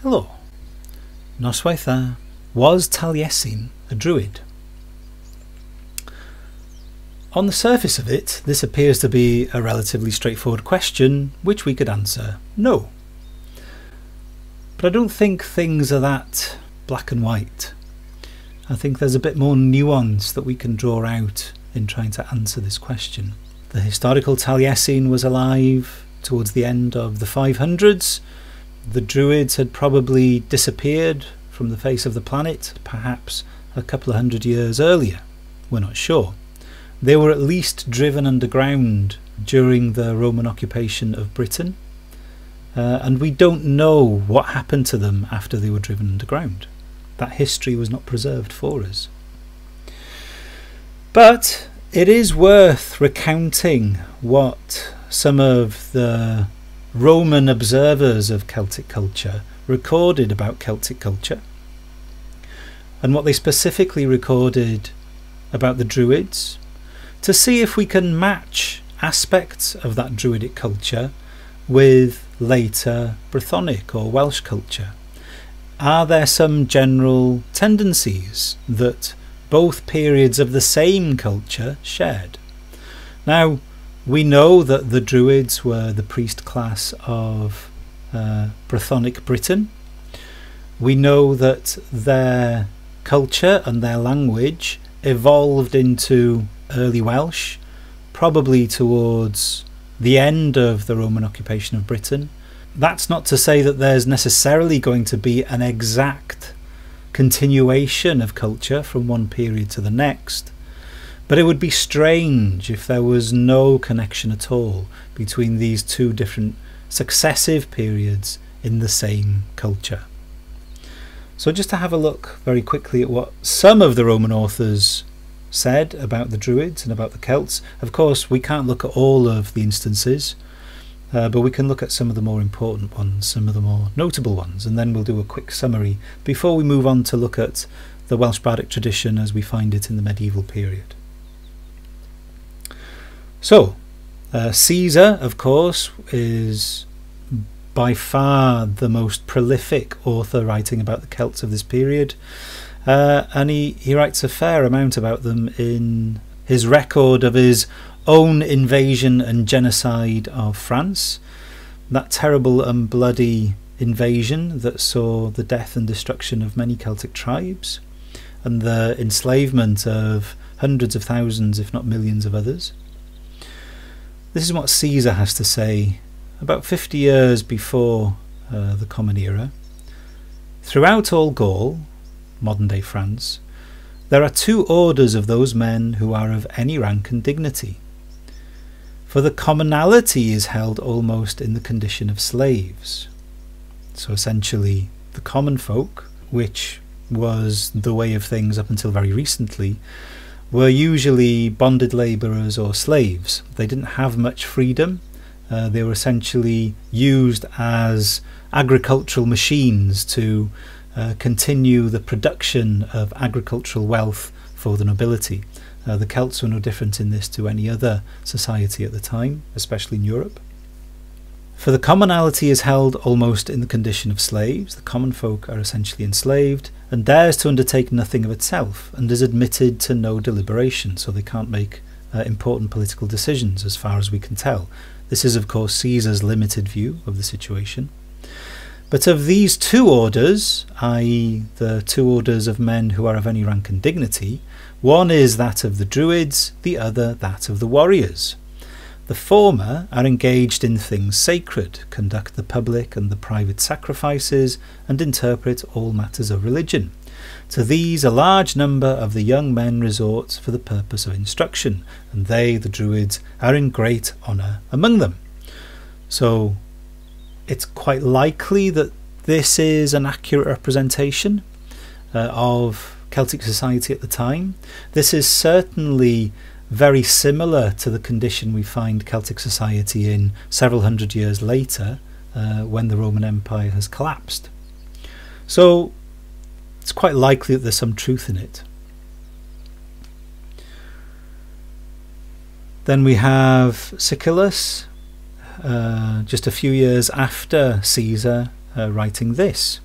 Helo. Noswaith dda. Was Taliesin a Druid? On the surface of it, this appears to be a relatively straightforward question, which we could answer no. But I don't think things are that black and white. I think there's a bit more nuance that we can draw out in trying to answer this question. The historical Taliesin was alive towards the end of the 500s. The Druids had probably disappeared from the face of the planet, perhaps a couple of hundred years earlier. We're not sure. They were at least driven underground during the Roman occupation of Britain, and we don't know what happened to them after they were driven underground. That history was not preserved for us. But it is worth recounting what some of the Roman observers of Celtic culture recorded about Celtic culture, and what they specifically recorded about the Druids, to see if we can match aspects of that Druidic culture with later Brythonic or Welsh culture. Are there some general tendencies that both periods of the same culture shared? Now, we know that the Druids were the priest class of Brythonic Britain. We know that their culture and their language evolved into early Welsh, probably towards the end of the Roman occupation of Britain. That's not to say that there's necessarily going to be an exact continuation of culture from one period to the next, but it would be strange if there was no connection at all between these two different successive periods in the same culture. So just to have a look very quickly at what some of the Roman authors said about the Druids and about the Celts. Of course, we can't look at all of the instances, but we can look at some of the more important ones, some of the more notable ones, and then we'll do a quick summary before we move on to look at the Welsh bardic tradition as we find it in the medieval period. So, Caesar, of course, is by far the most prolific author writing about the Celts of this period. And he writes a fair amount about them in his record of his own invasion and genocide of France, that terrible and bloody invasion that saw the death and destruction of many Celtic tribes and the enslavement of hundreds of thousands, if not millions of others. This is what Caesar has to say about 50 years before the Common Era. Throughout all Gaul, modern-day France, there are two orders of those men who are of any rank and dignity. For the commonalty is held almost in the condition of slaves. So essentially, the common folk, which was the way of things up until very recently, were usually bonded labourers or slaves. They didn't have much freedom. They were essentially used as agricultural machines to continue the production of agricultural wealth for the nobility. The Celts were no different in this to any other society at the time, especially in Europe. For the commonalty is held almost in the condition of slaves. The common folk are essentially enslaved and dares to undertake nothing of itself and is admitted to no deliberation, so they can't make important political decisions as far as we can tell. This is of course Caesar's limited view of the situation. But of these two orders, i.e. the two orders of men who are of any rank and dignity, one is that of the Druids, the other that of the warriors. The former are engaged in things sacred, conduct the public and the private sacrifices, and interpret all matters of religion. To these a large number of the young men resort for the purpose of instruction, and they, the Druids, are in great honour among them. So it's quite likely that this is an accurate representation of Celtic society at the time. This is certainly very similar to the condition we find Celtic society in several hundred years later, when the Roman Empire has collapsed. So it's quite likely that there's some truth in it. Then we have Siculus, just a few years after Caesar, writing this.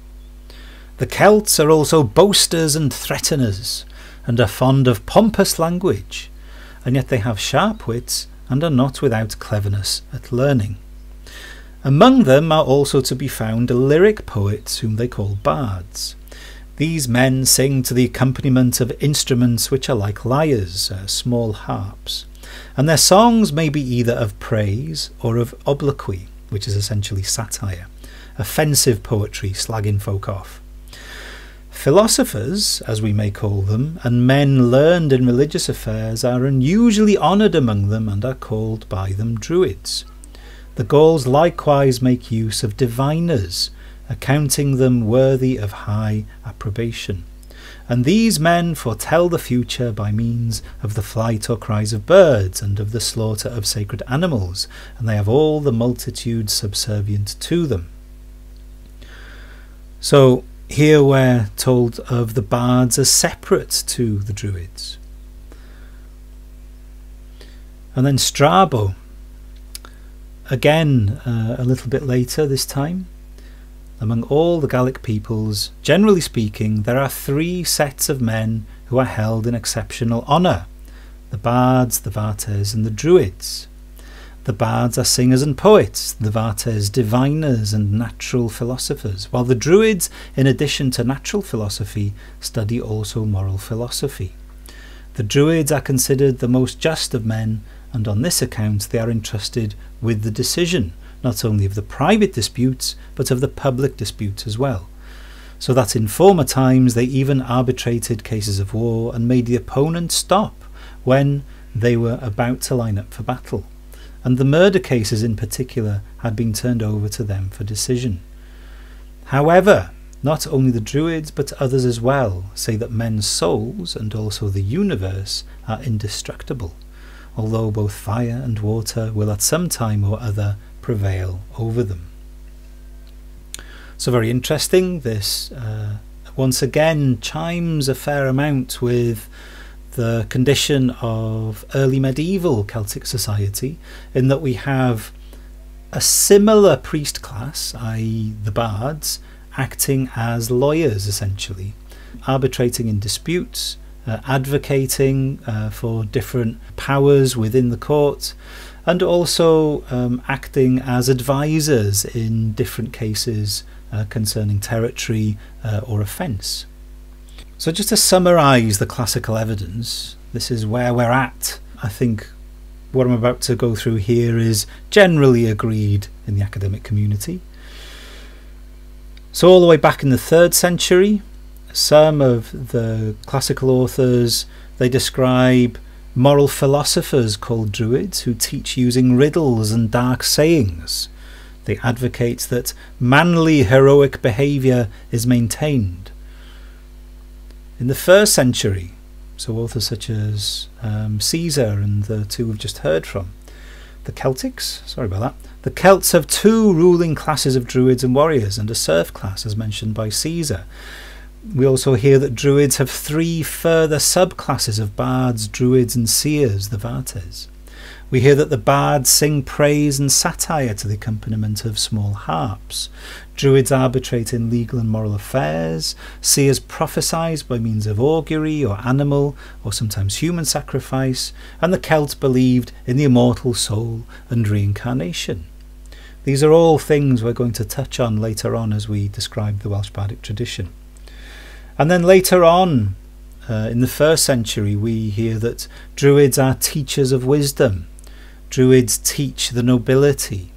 The Celts are also boasters and threateners, and are fond of pompous language, and yet they have sharp wits and are not without cleverness at learning. Among them are also to be found lyric poets whom they call bards. These men sing to the accompaniment of instruments which are like lyres, small harps, and their songs may be either of praise or of obloquy, which is essentially satire, offensive poetry slagging folk off. Philosophers, as we may call them, and men learned in religious affairs are unusually honoured among them and are called by them Druids. The Gauls likewise make use of diviners, accounting them worthy of high approbation. And these men foretell the future by means of the flight or cries of birds and of the slaughter of sacred animals, and they have all the multitude subservient to them. So here we're told of the bards as separate to the Druids. And then Strabo, again a little bit later this time. Among all the Gallic peoples, generally speaking, there are three sets of men who are held in exceptional honour: the bards, the vates, and the druids. The bards are singers and poets, the vates diviners and natural philosophers, while the druids, in addition to natural philosophy, study also moral philosophy. The druids are considered the most just of men, and on this account they are entrusted with the decision, not only of the private disputes, but of the public disputes as well, so that in former times they even arbitrated cases of war and made the opponent stop when they were about to line up for battle, and the murder cases in particular had been turned over to them for decision. However, not only the Druids but others as well say that men's souls and also the universe are indestructible, although both fire and water will at some time or other prevail over them. So very interesting. This once again chimes a fair amount with the condition of early medieval Celtic society, in that we have a similar priest class, i.e. the bards, acting as lawyers essentially, arbitrating in disputes, advocating for different powers within the court, and also acting as advisors in different cases concerning territory or offence. So just to summarise the classical evidence, this is where we're at. I think what I'm about to go through here is generally agreed in the academic community. So all the way back in the 3rd century, some of the classical authors, they describe moral philosophers called Druids who teach using riddles and dark sayings. They advocate that manly heroic behaviour is maintained. In the 1st century, so authors such as Caesar and the two we've just heard from, the Celtics, sorry about that, the Celts have two ruling classes of Druids and warriors and a serf class as mentioned by Caesar. We also hear that Druids have three further subclasses of bards, druids and seers, the vates. We hear that the bards sing praise and satire to the accompaniment of small harps. Druids arbitrate in legal and moral affairs. Seers prophesy by means of augury or animal or sometimes human sacrifice. And the Celts believed in the immortal soul and reincarnation. These are all things we're going to touch on later on as we describe the Welsh bardic tradition. And then later on, in the 1st century, we hear that Druids are teachers of wisdom. Druids teach the nobility.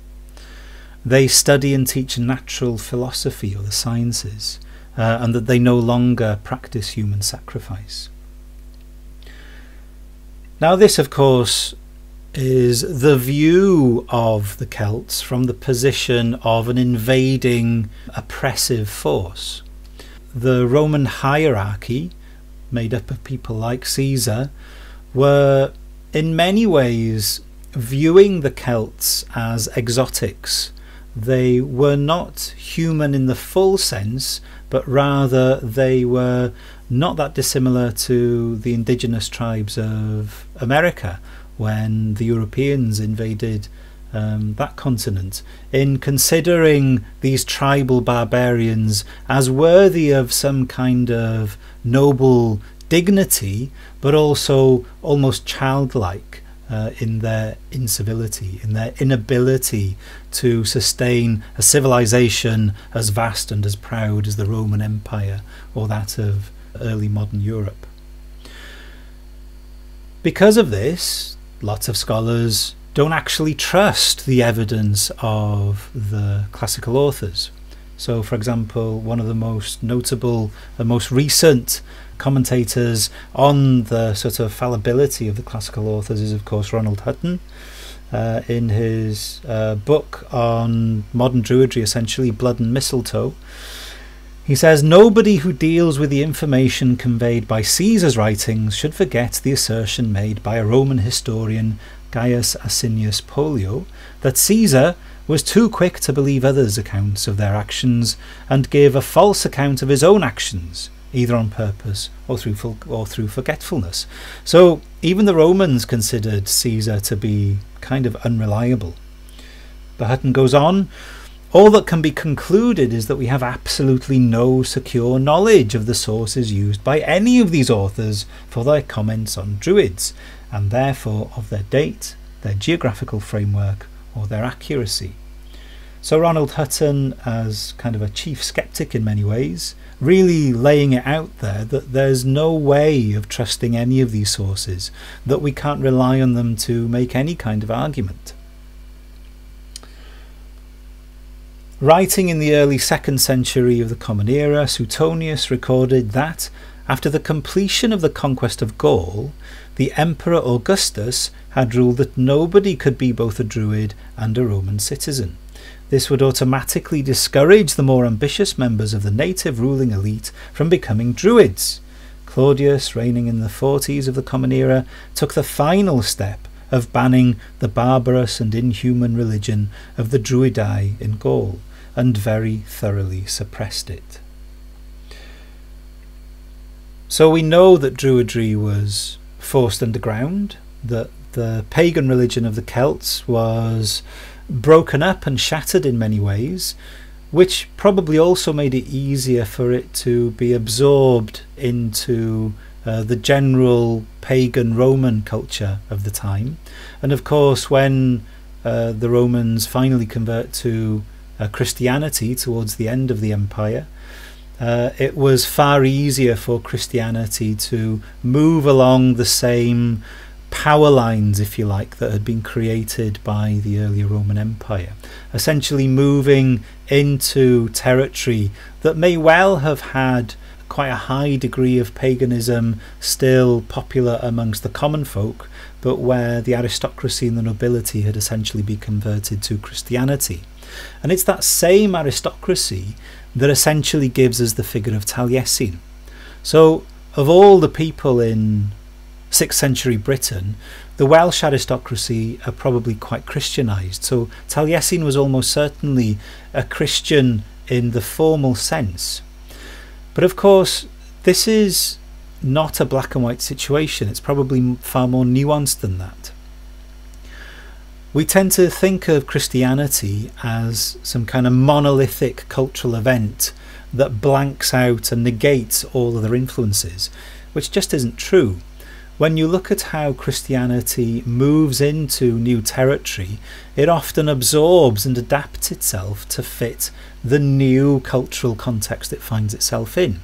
They study and teach natural philosophy or the sciences, and that they no longer practice human sacrifice. Now this, of course, is the view of the Celts from the position of an invading, oppressive force. The Roman hierarchy, made up of people like Caesar, were in many ways viewing the Celts as exotics. They were not human in the full sense, but rather they were not that dissimilar to the indigenous tribes of America when the Europeans invaded that continent, in considering these tribal barbarians as worthy of some kind of noble dignity, but also almost childlike in their incivility, in their inability to sustain a civilization as vast and as proud as the Roman Empire or that of early modern Europe. Because of this, lots of scholars don't actually trust the evidence of the classical authors. So, for example, one of the most notable and most recent commentators on the sort of fallibility of the classical authors is, of course, Ronald Hutton. In his book on modern Druidry, essentially Blood and Mistletoe, he says, "Nobody who deals with the information conveyed by Caesar's writings should forget the assertion made by a Roman historian, Gaius Asinius Pollio, that Caesar was too quick to believe others' accounts of their actions and gave a false account of his own actions, either on purpose or through forgetfulness." So even the Romans considered Caesar to be kind of unreliable. But Hutton goes on, "All that can be concluded is that we have absolutely no secure knowledge of the sources used by any of these authors for their comments on Druids, and therefore of their date, their geographical framework, or their accuracy." So Ronald Hutton, as kind of a chief skeptic in many ways, really laying it out there that there's no way of trusting any of these sources, that we can't rely on them to make any kind of argument. Writing in the early 2nd century of the Common Era, Suetonius recorded that, after the completion of the conquest of Gaul, the Emperor Augustus had ruled that nobody could be both a Druid and a Roman citizen. This would automatically discourage the more ambitious members of the native ruling elite from becoming Druids. Claudius, reigning in the 40s of the Common Era, took the final step of banning the barbarous and inhuman religion of the Druidae in Gaul, and very thoroughly suppressed it. So we know that Druidry was forced underground, that the pagan religion of the Celts was broken up and shattered in many ways, which probably also made it easier for it to be absorbed into the general pagan Roman culture of the time. And of course, when the Romans finally convert to Christianity towards the end of the empire, it was far easier for Christianity to move along the same power lines, if you like, that had been created by the earlier Roman Empire, essentially moving into territory that may well have had quite a high degree of paganism still popular amongst the common folk, but where the aristocracy and the nobility had essentially been converted to Christianity. And it's that same aristocracy that essentially gives us the figure of Taliesin. So of all the people in 6th century Britain, the Welsh aristocracy are probably quite Christianized. So Taliesin was almost certainly a Christian in the formal sense. But of course, this is not a black and white situation. It's probably far more nuanced than that. We tend to think of Christianity as some kind of monolithic cultural event that blanks out and negates all other influences, which just isn't true. When you look at how Christianity moves into new territory, it often absorbs and adapts itself to fit the new cultural context it finds itself in.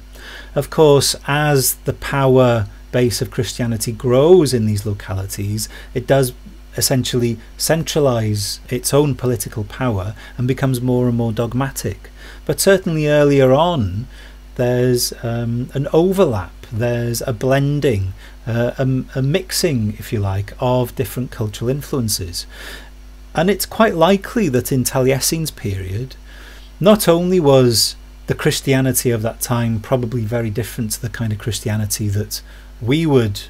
Of course, as the power base of Christianity grows in these localities, it does essentially centralize its own political power and becomes more and more dogmatic. But certainly earlier on, there's an overlap, there's a blending, a mixing, if you like, of different cultural influences. And it's quite likely that in Taliesin's period, not only was the Christianity of that time probably very different to the kind of Christianity that we would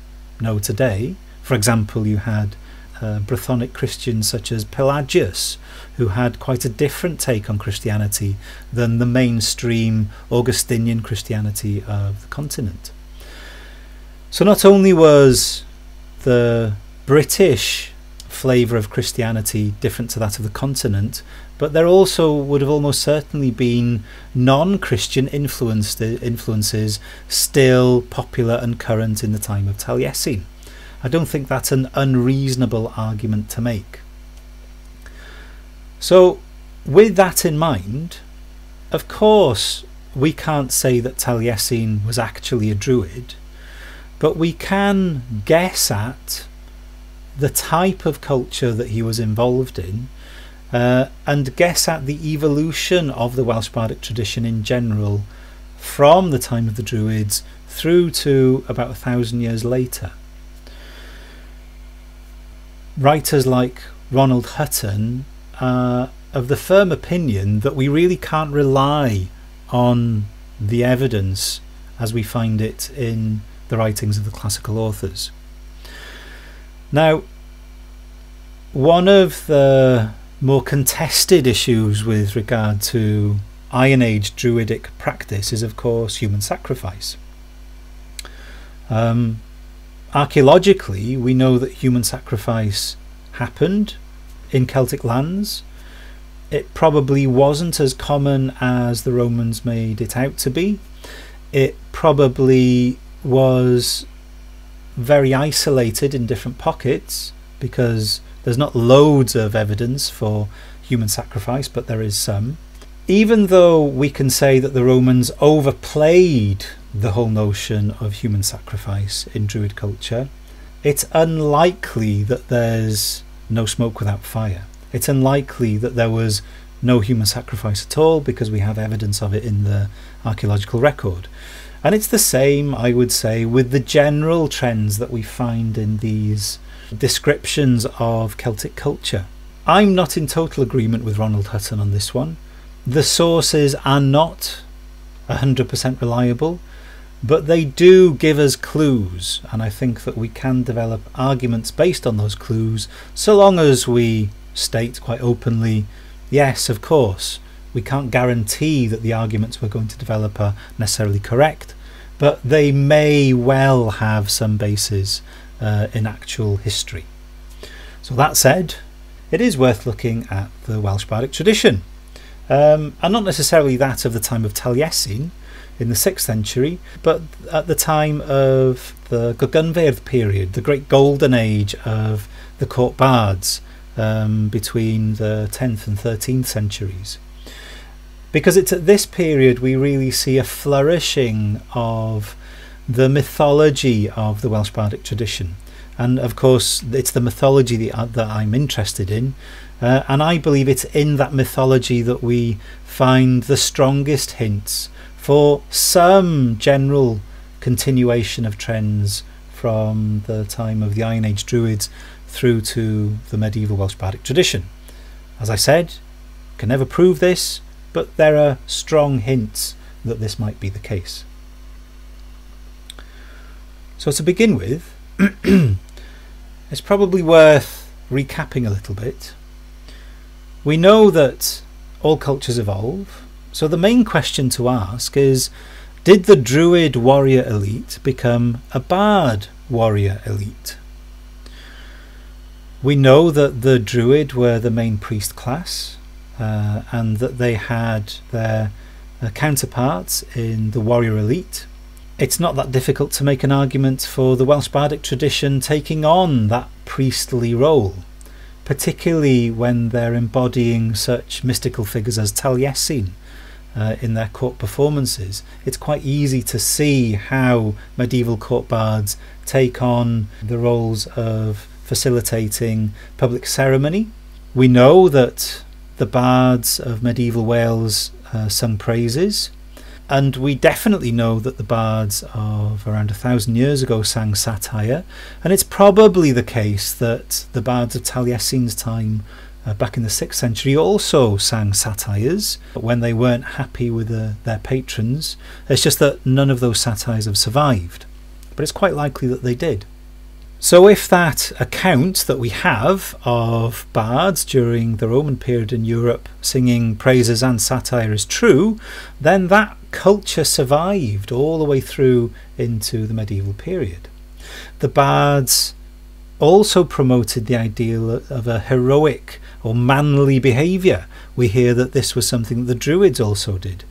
know today. For example, you had Brythonic Christians such as Pelagius, who had quite a different take on Christianity than the mainstream Augustinian Christianity of the continent. So not only was the British flavour of Christianity different to that of the continent, but there also would have almost certainly been non-Christian influences still popular and current in the time of Taliesin. I don't think that's an unreasonable argument to make. So with that in mind, of course we can't say that Taliesin was actually a Druid, but we can guess at the type of culture that he was involved in, and guess at the evolution of the Welsh Bardic tradition in general from the time of the Druids through to about 1,000 years later. Writers like Ronald Hutton are of the firm opinion that we really can't rely on the evidence as we find it in the writings of the classical authors. Now, one of the more contested issues with regard to Iron Age Druidic practice is, of course, human sacrifice. Archaeologically, we know that human sacrifice happened in Celtic lands. It probably wasn't as common as the Romans made it out to be. It probably was very isolated in different pockets, because there's not loads of evidence for human sacrifice, but there is some. Even though we can say that the Romans overplayed the whole notion of human sacrifice in Druid culture, it's unlikely that there's no smoke without fire. It's unlikely that there was no human sacrifice at all, because we have evidence of it in the archaeological record. And it's the same, I would say, with the general trends that we find in these descriptions of Celtic culture. I'm not in total agreement with Ronald Hutton on this one. The sources are not 100% reliable, but they do give us clues, and I think that we can develop arguments based on those clues, so long as we state quite openly, yes, of course, we can't guarantee that the arguments we're going to develop are necessarily correct, but they may well have some basis in actual history. So that said, it is worth looking at the Welsh Bardic tradition, and not necessarily that of the time of Taliesin in the 6th century, but at the time of the Gwilym period, the great golden age of the court bards, between the 10th and 13th centuries. Because it's at this period we really see a flourishing of the mythology of the Welsh Bardic tradition. And of course it's the mythology that I'm interested in, and I believe it's in that mythology that we find the strongest hints for some general continuation of trends from the time of the Iron Age Druids through to the medieval Welsh Bardic tradition. As I said, can never prove this, but there are strong hints that this might be the case. So to begin with, it's probably worth recapping a little bit. We know that all cultures evolve, so the main question to ask is, did the Druid warrior elite become a Bard warrior elite? We know that the Druid were the main priest class, and that they had their counterparts in the warrior elite. It's not that difficult to make an argument for the Welsh Bardic tradition taking on that priestly role, particularly when they're embodying such mystical figures as Taliesin in their court performances. It's quite easy to see how medieval court bards take on the roles of facilitating public ceremony. We know that the bards of medieval Wales sung praises, and we definitely know that the bards of around 1,000 years ago sang satire, and it's probably the case that the bards of Taliesin's time back in the 6th century also sang satires when they weren't happy with their patrons. It's just that none of those satires have survived, but it's quite likely that they did. So if that account that we have of bards during the Roman period in Europe singing praises and satire is true, then that culture survived all the way through into the medieval period. The bards also promoted the ideal of a heroic or manly behaviour. We hear that this was something that the Druids also did,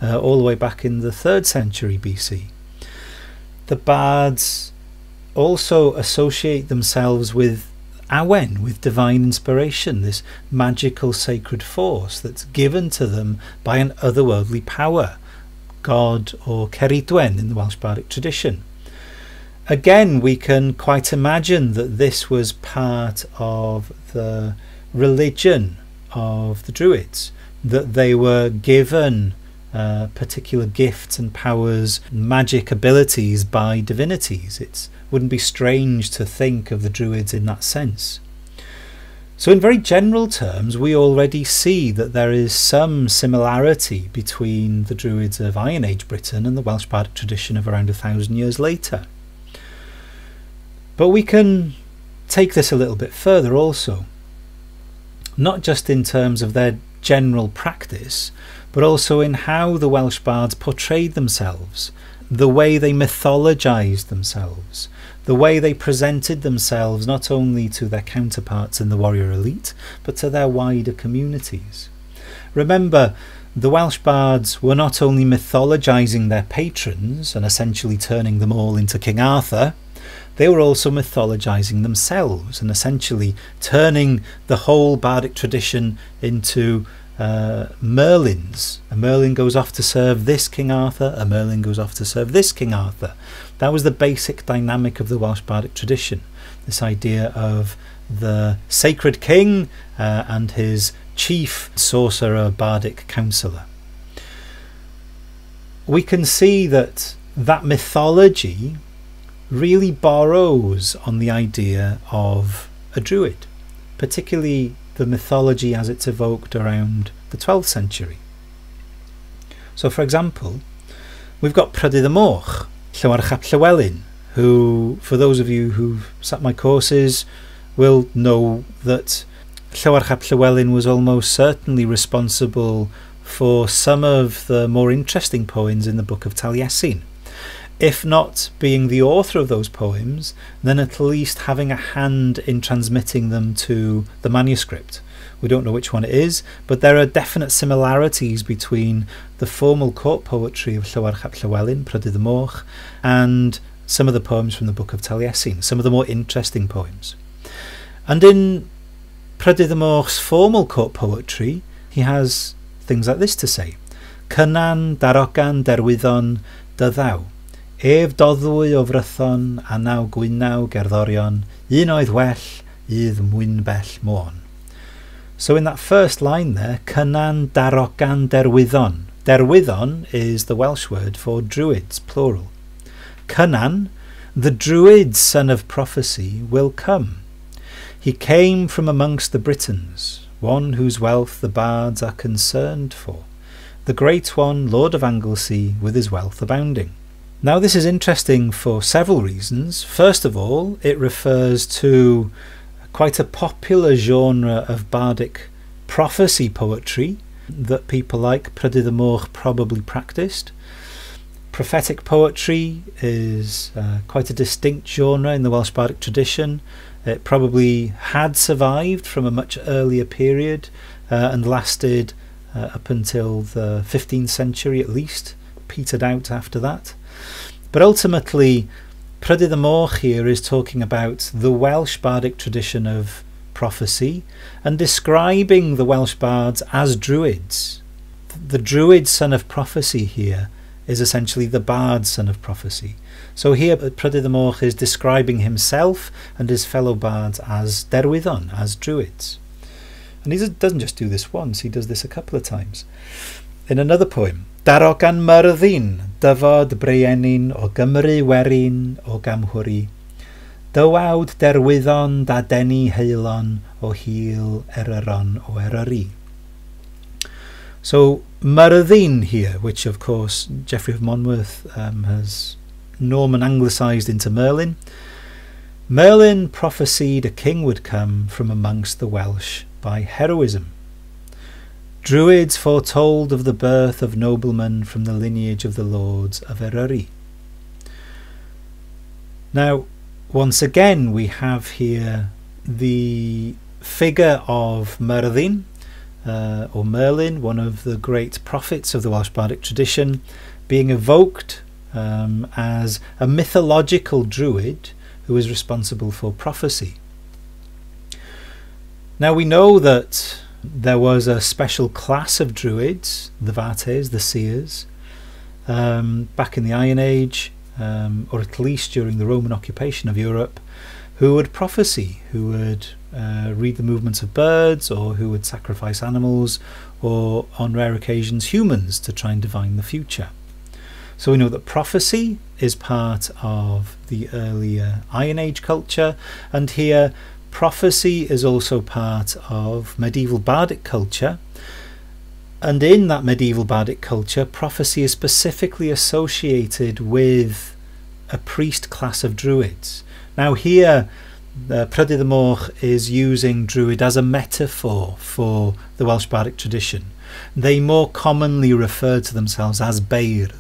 all the way back in the 3rd century BC. The Bards also associate themselves with Awen, with divine inspiration, this magical sacred force that's given to them by an otherworldly power, God or Ceridwen in the Welsh Bardic tradition. Again, we can quite imagine that this was part of the religion of the Druids, that they were given particular gifts and powers, magic abilities by divinities. It wouldn't be strange to think of the Druids in that sense. So in very general terms, we already see that there is some similarity between the Druids of Iron Age Britain and the Welsh Bardic tradition of around 1,000 years later. But we can take this a little bit further also, not just in terms of their general practice, but also in how the Welsh bards portrayed themselves, the way they mythologized themselves, the way they presented themselves not only to their counterparts in the warrior elite, but to their wider communities. Remember, the Welsh bards were not only mythologizing their patrons and essentially turning them all into King Arthur, they were also mythologizing themselves and essentially turning the whole bardic tradition into Merlins. A Merlin goes off to serve this King Arthur, a Merlin goes off to serve this King Arthur. That was the basic dynamic of the Welsh bardic tradition, this idea of the sacred king and his chief sorcerer bardic counsellor. We can see that that mythology really borrows on the idea of a druid, particularly the mythology as it's evoked around the 12th century. So for example, we've got Prydydd y Moch, Llywarch ap Llywelyn, who, for those of you who've sat my courses, will know that Llywarch ap Llywelyn was almost certainly responsible for some of the more interesting poems in the book of Taliesin. If not being the author of those poems, then at least having a hand in transmitting them to the manuscript. We don't know which one it is, but there are definite similarities between the formal court poetry of Llywarch ap Llywelyn, Prydydd y Moch, and some of the poems from the book of Taliesin, some of the more interesting poems. And in Prydydd y Moch's formal court poetry, he has things like this to say: Cynan darogan derwyddon dyddaw, ef doddwy o frython a naw gwynaw gerddorion, un oedd well, ydd mwyn bell môn. So in that first line there, Cynan darogan derwyddon. Derwyddon is the Welsh word for druids, plural. Cynan, the druid son of prophecy, will come. He came from amongst the Britons, one whose wealth the bards are concerned for, the great one, Lord of Anglesey, with his wealth abounding. Now this is interesting for several reasons. First of all, it refers to quite a popular genre of bardic prophecy poetry that people like Prydydd y Moch probably practiced. Prophetic poetry is quite a distinct genre in the Welsh bardic tradition. It probably had survived from a much earlier period and lasted up until the 15th century at least, petered out after that. But ultimately, Prydydd y Moch here is talking about the Welsh bardic tradition of prophecy and describing the Welsh bards as druids. The druid son of prophecy here is essentially the bard son of prophecy. So here Prydydd y Moch is describing himself and his fellow bards as derwyddon, as druids. And he doesn't just do this once, he does this a couple of times. In another poem, Darogan Myrddin, dyfod brenin o Gymru werin o Gamhwri, dywawd derwyddon da deni heilon o hil eryron o Eryri. So Myrddin here, which of course Geoffrey of Monmouth has Norman anglicised into Merlin. Merlin prophesied a king would come from amongst the Welsh by heroism. Druids foretold of the birth of noblemen from the lineage of the lords of Eryri. Now, once again we have here the figure of Merlin, or Merlin, one of the great prophets of the Welsh Bardic tradition, being evoked as a mythological druid who is responsible for prophecy. Now we know that there was a special class of druids, the Vates, the seers, back in the Iron Age, or at least during the Roman occupation of Europe, who would prophesy, who would read the movements of birds, or who would sacrifice animals, or on rare occasions humans, to try and divine the future. So we know that prophecy is part of the earlier Iron Age culture, and here prophecy is also part of medieval bardic culture. And in that medieval bardic culture, prophecy is specifically associated with a priest class of druids. Now here, Prydydd y Moch is using druid as a metaphor for the Welsh bardic tradition. They more commonly refer to themselves as Beirdd,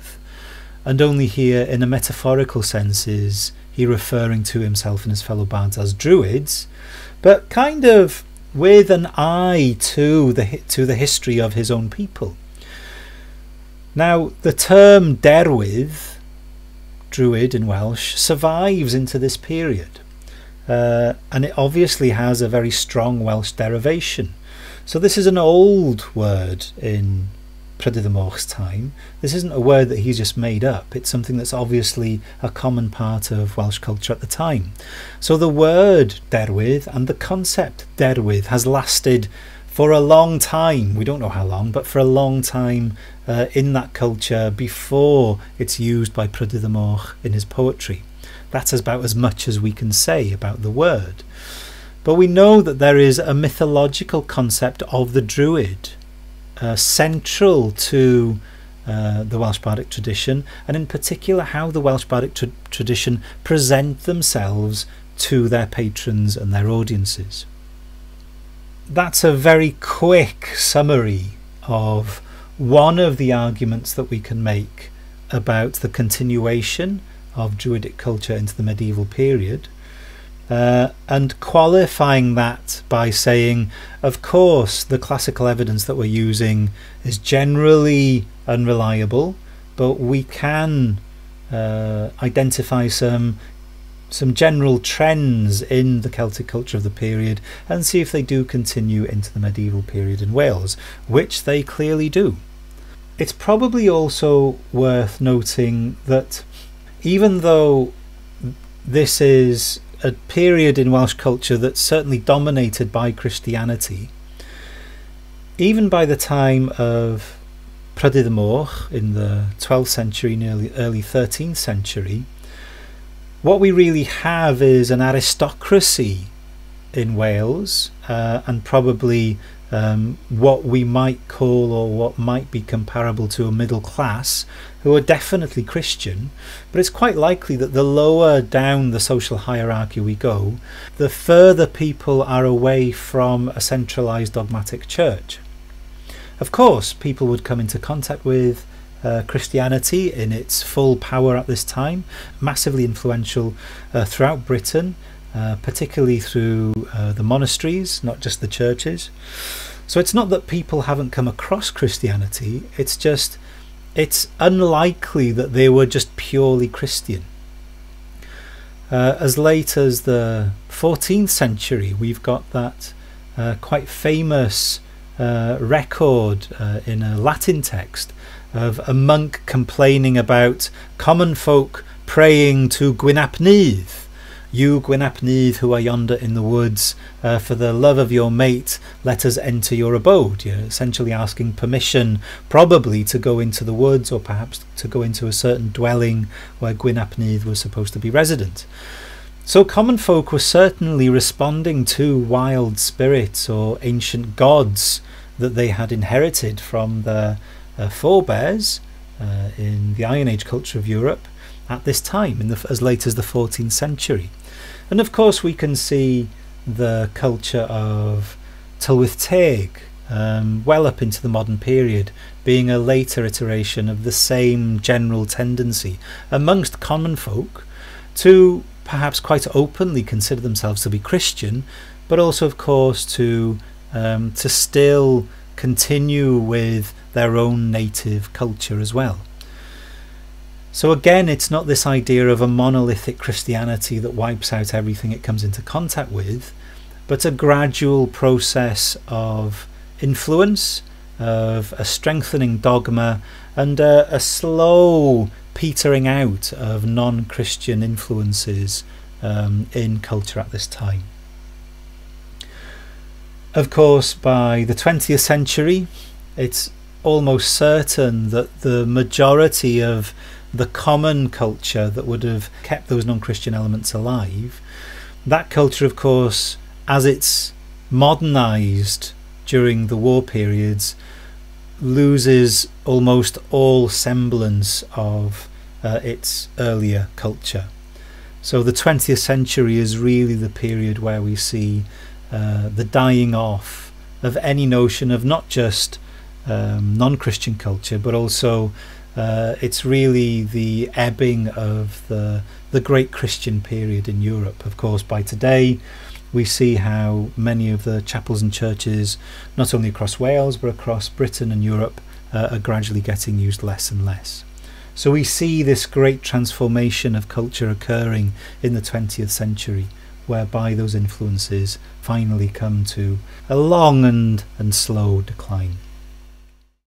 and only here in a metaphorical sense is he referring to himself and his fellow bards as druids, but kind of with an eye to the history of his own people. Now the term derwydd, druid in Welsh, survives into this period, and it obviously has a very strong Welsh derivation. So this is an old word in Prydydd y Moch's time. This isn't a word that he's just made up. It's something that's obviously a common part of Welsh culture at the time. So the word derwydd and the concept derwydd has lasted for a long time. We don't know how long, but for a long time in that culture before it's used by Prydydd y Moch in his poetry. That's about as much as we can say about the word. But we know that there is a mythological concept of the druid central to the Welsh bardic tradition, and in particular how the Welsh bardic tradition present themselves to their patrons and their audiences. That's a very quick summary of one of the arguments that we can make about the continuation of Druidic culture into the medieval period, and qualifying that by saying, of course, the classical evidence that we're using is generally unreliable, but we can identify some general trends in the Celtic culture of the period and see if they do continue into the medieval period in Wales, which they clearly do. It's probably also worth noting that even though this is a period in Welsh culture that's certainly dominated by Christianity, even by the time of Prydydd y Moch in the 12th century and early 13th century, what we really have is an aristocracy in Wales, and probably what we might call, or what might be comparable to, a middle class, who are definitely Christian. But it's quite likely that the lower down the social hierarchy we go, the further people are away from a centralised dogmatic church. Of course, people would come into contact with Christianity in its full power at this time, massively influential throughout Britain, particularly through the monasteries, not just the churches. So it's not that people haven't come across Christianity, it's just it's unlikely that they were just purely Christian. As late as the 14th century, we've got that quite famous record in a Latin text of a monk complaining about common folk praying to Gwynapnydd. You, Gwynapnydd, who are yonder in the woods, for the love of your mate, let us enter your abode. You're essentially asking permission, probably to go into the woods, or perhaps to go into a certain dwelling where Gwynapnydd was supposed to be resident. So common folk were certainly responding to wild spirits or ancient gods that they had inherited from their forebears in the Iron Age culture of Europe at this time, as late as the 14th century. And of course we can see the culture of Tylwyth Teg well up into the modern period being a later iteration of the same general tendency amongst common folk to perhaps quite openly consider themselves to be Christian, but also, of course, to still continue with their own native culture as well. So again, it's not this idea of a monolithic Christianity that wipes out everything it comes into contact with, but a gradual process of influence, of a strengthening dogma, and a slow petering out of non-Christian influences in culture at this time. Of course, by the 20th century, it's almost certain that the majority of the common culture that would have kept those non-Christian elements alive, that culture, of course, as it's modernised during the war periods, loses almost all semblance of its earlier culture. So the 20th century is really the period where we see the dying off of any notion of not just non-Christian culture, but also it's really the ebbing of the great Christian period in Europe. Of course, by today we see how many of the chapels and churches, not only across Wales but across Britain and Europe, are gradually getting used less and less. So we see this great transformation of culture occurring in the 20th century, whereby those influences finally come to a long and slow decline.